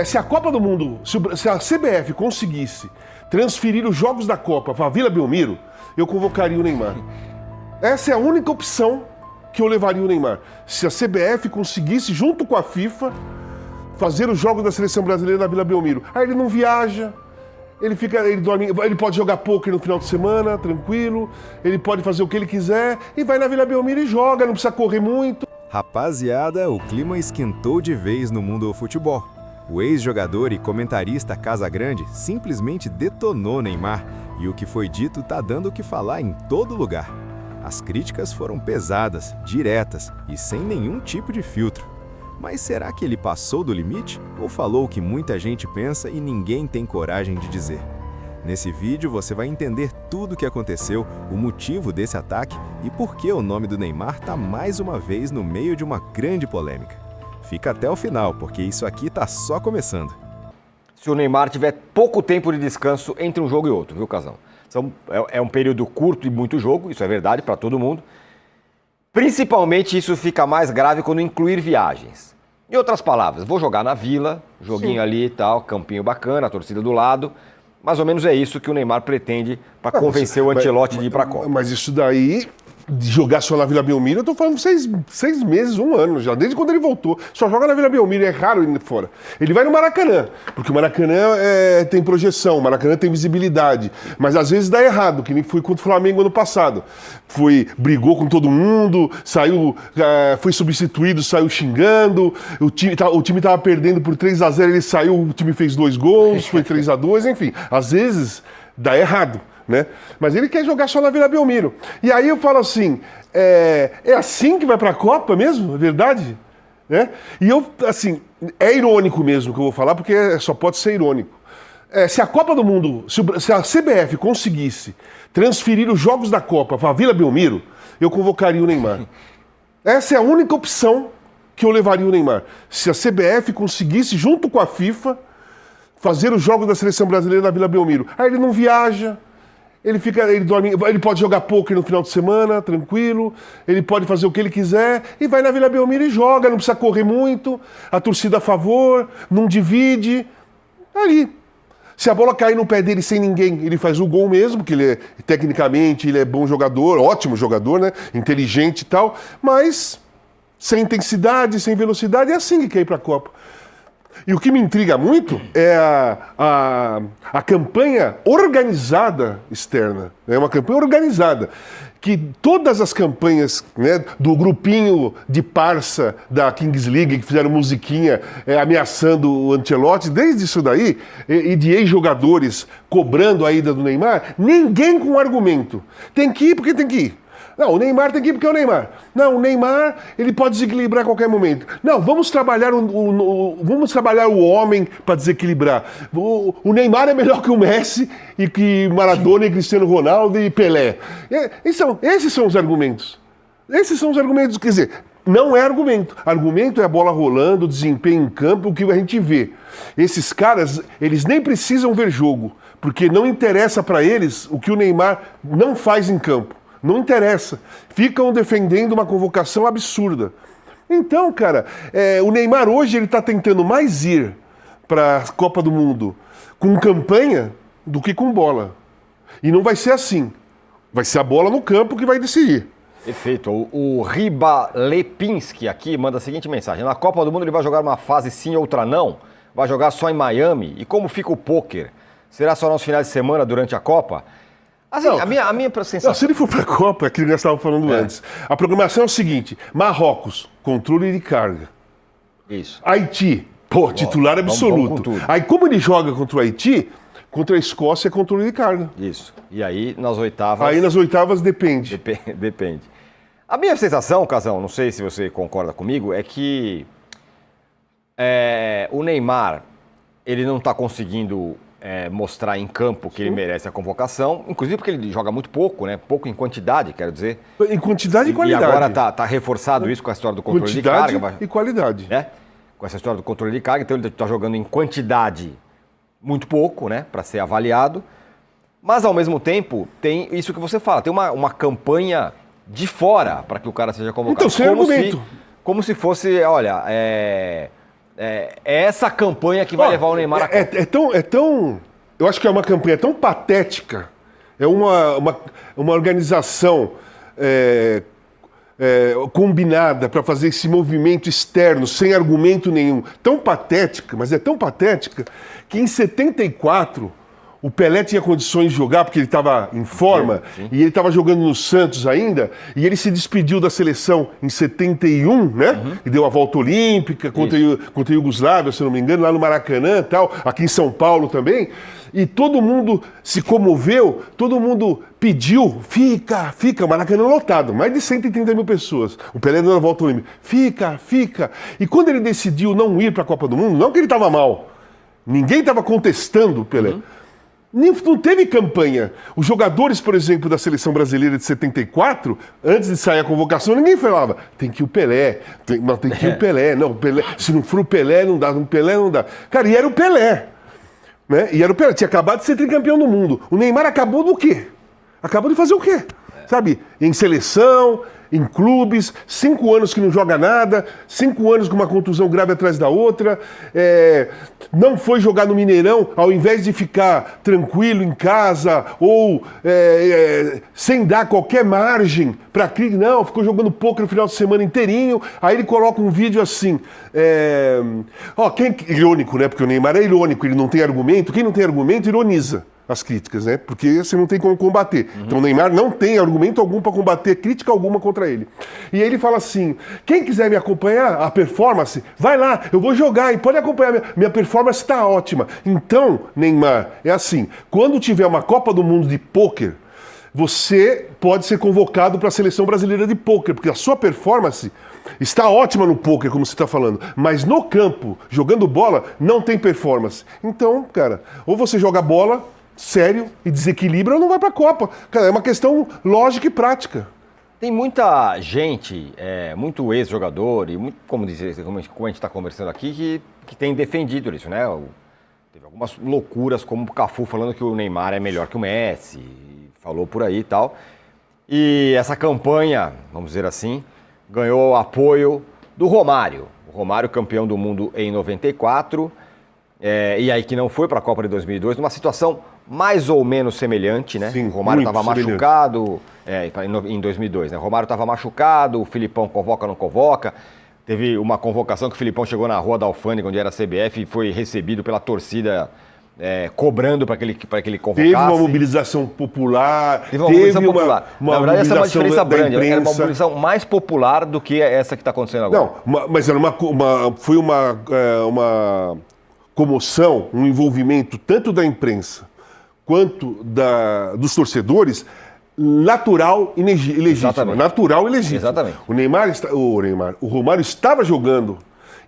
Se a Copa do Mundo, se a CBF conseguisse transferir os jogos da Copa para a Vila Belmiro, eu convocaria o Neymar. Essa é a única opção que eu levaria o Neymar. Se a CBF conseguisse, junto com a FIFA, fazer os jogos da Seleção Brasileira na Vila Belmiro. Aí ele não viaja, ele dorme, ele pode jogar pôquer no final de semana, tranquilo, ele pode fazer o que ele quiser e vai na Vila Belmiro e joga, não precisa correr muito. Rapaziada, o clima esquentou de vez no mundo do futebol. O ex-jogador e comentarista Casagrande simplesmente detonou Neymar e o que foi dito tá dando o que falar em todo lugar. As críticas foram pesadas, diretas e sem nenhum tipo de filtro. Mas será que ele passou do limite ou falou o que muita gente pensa e ninguém tem coragem de dizer? Nesse vídeo você vai entender tudo o que aconteceu, o motivo desse ataque e por que o nome do Neymar está mais uma vez no meio de uma grande polêmica. Fica até o final, porque isso aqui tá só começando. Se o Neymar tiver pouco tempo de descanso entre um jogo e outro, viu, Casão? É um período curto e muito jogo, isso é verdade para todo mundo. Principalmente isso fica mais grave quando incluir viagens. Em outras palavras, vou jogar na Vila, joguinho Sim. ali e tal, campinho bacana, a torcida do lado. Mais ou menos é isso que o Neymar pretende para convencer o Ancelotti de ir para a Copa. Mas isso daí, de jogar só na Vila Belmiro, eu tô falando 6 meses, 1 ano já, desde quando ele voltou. Só joga na Vila Belmiro, é raro ir fora. Ele vai no Maracanã, porque o Maracanã tem projeção, o Maracanã tem visibilidade. Mas às vezes dá errado, que nem foi contra o Flamengo ano passado. Brigou com todo mundo, saiu, foi substituído, saiu xingando, o time tava perdendo por 3-0, ele saiu, o time fez 2 gols, foi 3-2, enfim. Às vezes dá errado. Né? Mas ele quer jogar só na Vila Belmiro. E aí eu falo assim, é assim que vai para a Copa mesmo? É verdade? Né? E eu, assim, é irônico mesmo que eu vou falar, porque só pode ser irônico. Se a Copa do Mundo, se a CBF conseguisse transferir os jogos da Copa para a Vila Belmiro, eu convocaria o Neymar. Essa é a única opção que eu levaria o Neymar. Se a CBF conseguisse, junto com a FIFA, fazer os jogos da Seleção Brasileira na Vila Belmiro. Aí ele não viaja, ele dorme, ele pode jogar pôquer no final de semana, tranquilo, ele pode fazer o que ele quiser e vai na Vila Belmiro e joga, não precisa correr muito, a torcida a favor, não divide. Ali. Se a bola cair no pé dele sem ninguém, ele faz o gol mesmo, porque tecnicamente ele é bom jogador, ótimo jogador, né? Inteligente e tal, mas sem intensidade, sem velocidade, é assim que quer ir para a Copa. E o que me intriga muito é a campanha organizada externa. É uma campanha organizada. Que todas as campanhas, né, do grupinho de parça da Kings League, que fizeram musiquinha ameaçando o Ancelotti, desde isso daí, e de ex-jogadores cobrando a ida do Neymar, ninguém com argumento. Tem que ir porque tem que ir. Não, o Neymar tem que ir porque é o Neymar. Não, o Neymar, ele pode desequilibrar a qualquer momento. Não, vamos trabalhar o homem para desequilibrar. O Neymar é melhor que o Messi e que Maradona e Cristiano Ronaldo e Pelé. Esses são os argumentos. Esses são os argumentos, quer dizer, não é argumento. Argumento é a bola rolando, o desempenho em campo, o que a gente vê. Esses caras, eles nem precisam ver jogo, porque não interessa para eles o que o Neymar não faz em campo. Não interessa. Ficam defendendo uma convocação absurda. Então, cara, o Neymar hoje ele está tentando mais ir para a Copa do Mundo com campanha do que com bola. E não vai ser assim. Vai ser a bola no campo que vai decidir. Perfeito. O Riba Lepinski aqui manda a seguinte mensagem. Na Copa do Mundo ele vai jogar uma fase sim, outra não? Vai jogar só em Miami? E como fica o pôquer? Será só nos finais de semana durante a Copa? Assim, não, a minha sensação... Não, se ele for para a Copa, é aquilo que nós estávamos falando antes. A programação é o seguinte: Marrocos, controle de carga. Isso. Haiti, titular absoluto. Vamos aí como ele joga contra o Haiti, contra a Escócia é controle de carga. Isso. E aí nas oitavas... Aí nas oitavas depende. Depende. A minha sensação, Casão, não sei se você concorda comigo, é que o Neymar, ele não está conseguindo... mostrar em campo que Sim. ele merece a convocação, inclusive porque ele joga muito pouco, né? Pouco em quantidade, quero dizer. Em quantidade e qualidade. E agora tá reforçado isso com a história do controle de carga. Quantidade e qualidade. Né? Com essa história do controle de carga, então ele está jogando em quantidade muito pouco, né? Para ser avaliado. Mas, ao mesmo tempo, tem isso que você fala, tem uma campanha de fora para que o cara seja convocado. Então, sem argumento. Como se fosse, olha, É essa campanha que vai levar o Neymar a Copa. É tão. Eu acho que é uma campanha tão patética. É uma organização combinada para fazer esse movimento externo, sem argumento nenhum. Tão patética, mas é tão patética, que em 74 o Pelé tinha condições de jogar, porque ele estava em forma, Sim. e ele estava jogando no Santos ainda, e ele se despediu da seleção em 71, né? E deu a volta olímpica contra a Iugoslávia, se não me engano, lá no Maracanã e tal, aqui em São Paulo também. E todo mundo se comoveu, todo mundo pediu, fica, o Maracanã lotado, mais de 130 mil pessoas. O Pelé deu a volta olímpica, fica. E quando ele decidiu não ir para a Copa do Mundo, não que ele estava mal, ninguém estava contestando o Pelé. Não teve campanha. Os jogadores, por exemplo, da seleção brasileira de 74, antes de sair a convocação, ninguém falava, tem que ir o Pelé, tem que ir o Pelé. Não, Pelé, se não for o Pelé, não dá, o Pelé não dá. Cara, e era o Pelé. Né? E era o Pelé, tinha acabado de ser tricampeão do mundo. O Neymar acabou do quê? Acabou de fazer o quê? Sabe, em seleção, em clubes, 5 anos que não joga nada, 5 anos com uma contusão grave atrás da outra, não foi jogar no Mineirão, ao invés de ficar tranquilo em casa ou sem dar qualquer margem para crise, não, ficou jogando poker no final de semana inteirinho, aí ele coloca um vídeo assim, irônico, né, porque o Neymar é irônico, ele não tem argumento, quem não tem argumento ironiza as críticas, né? Porque você não tem como combater. Então o Neymar não tem argumento algum para combater crítica alguma contra ele. E aí ele fala assim, quem quiser me acompanhar, a performance, vai lá, eu vou jogar e pode acompanhar, minha performance está ótima. Então, Neymar, é assim, quando tiver uma Copa do Mundo de pôquer, você pode ser convocado para a seleção brasileira de pôquer, porque a sua performance está ótima no pôquer, como você está falando, mas no campo, jogando bola, não tem performance. Então, cara, ou você joga bola sério e desequilibra ou não vai para a Copa. Cara, é uma questão lógica e prática. Tem muita gente, muito ex-jogador, e muito, como a gente está conversando aqui, que tem defendido isso, né? Teve algumas loucuras, como o Cafu falando que o Neymar é melhor que o Messi, falou por aí e tal. E essa campanha, vamos dizer assim, ganhou apoio do Romário. O Romário, campeão do mundo em 94, e aí que não foi para a Copa de 2002, numa situação mais ou menos semelhante, né? Sim, o Romário estava machucado, em 2002, né? O Romário estava machucado, o Filipão convoca ou não convoca. Teve uma convocação que o Filipão chegou na Rua da Alfândega, onde era a CBF, e foi recebido pela torcida cobrando para que ele convocasse. Teve uma mobilização popular. Teve uma mobilização popular. Uma na verdade, essa é uma diferença grande. Era uma mobilização mais popular do que essa que está acontecendo agora. Não, mas era foi uma comoção, um envolvimento tanto da imprensa quanto dos torcedores, natural e legítimo. Exatamente. Natural e legítimo. Exatamente. O Romário estava jogando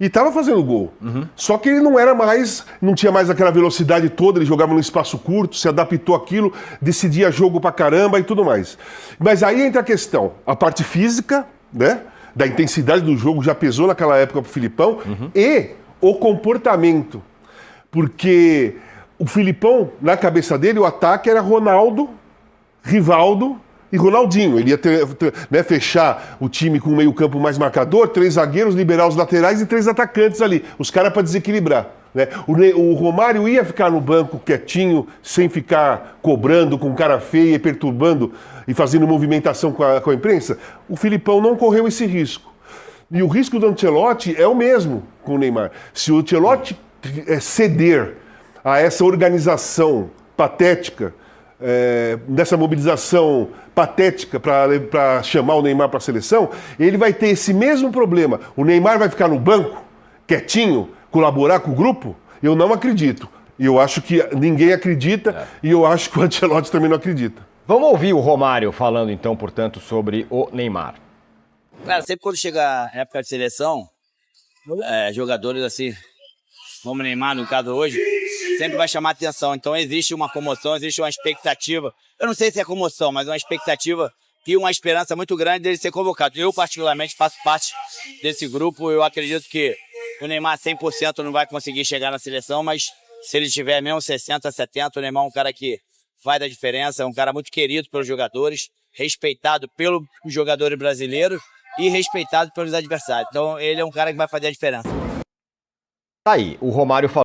e estava fazendo gol. Só que ele não tinha mais aquela velocidade toda, ele jogava num espaço curto, se adaptou àquilo, decidia jogo pra caramba e tudo mais. Mas aí entra a questão, a parte física, né, da intensidade do jogo já pesou naquela época pro Filipão, e o comportamento. Porque o Filipão, na cabeça dele, o ataque era Ronaldo, Rivaldo e Ronaldinho. Ele ia fechar o time com um meio-campo mais marcador, 3 zagueiros, liberar os laterais e 3 atacantes ali. Os caras para desequilibrar. Né? O Romário ia ficar no banco quietinho, sem ficar cobrando com cara feia e perturbando e fazendo movimentação com a imprensa. O Filipão não correu esse risco. E o risco do Ancelotti é o mesmo com o Neymar. Se o Ancelotti ceder a essa organização patética, dessa mobilização patética para chamar o Neymar para a seleção, ele vai ter esse mesmo problema. O Neymar vai ficar no banco, quietinho, colaborar com o grupo? Eu não acredito. E eu acho que ninguém acredita, e eu acho que o Ancelotti também não acredita. Vamos ouvir o Romário falando, então, portanto, sobre o Neymar. Cara, sempre quando chega a época de seleção, jogadores assim, como o Neymar, no caso hoje, sempre vai chamar atenção. Então existe uma comoção, existe uma expectativa. Eu não sei se é comoção, mas uma expectativa e uma esperança muito grande dele ser convocado. Eu, particularmente, faço parte desse grupo. Eu acredito que o Neymar 100% não vai conseguir chegar na seleção, mas se ele tiver mesmo 60%, 70%, o Neymar é um cara que faz a diferença, é um cara muito querido pelos jogadores, respeitado pelos jogadores brasileiros e respeitado pelos adversários. Então ele é um cara que vai fazer a diferença. Tá aí, o Romário falou.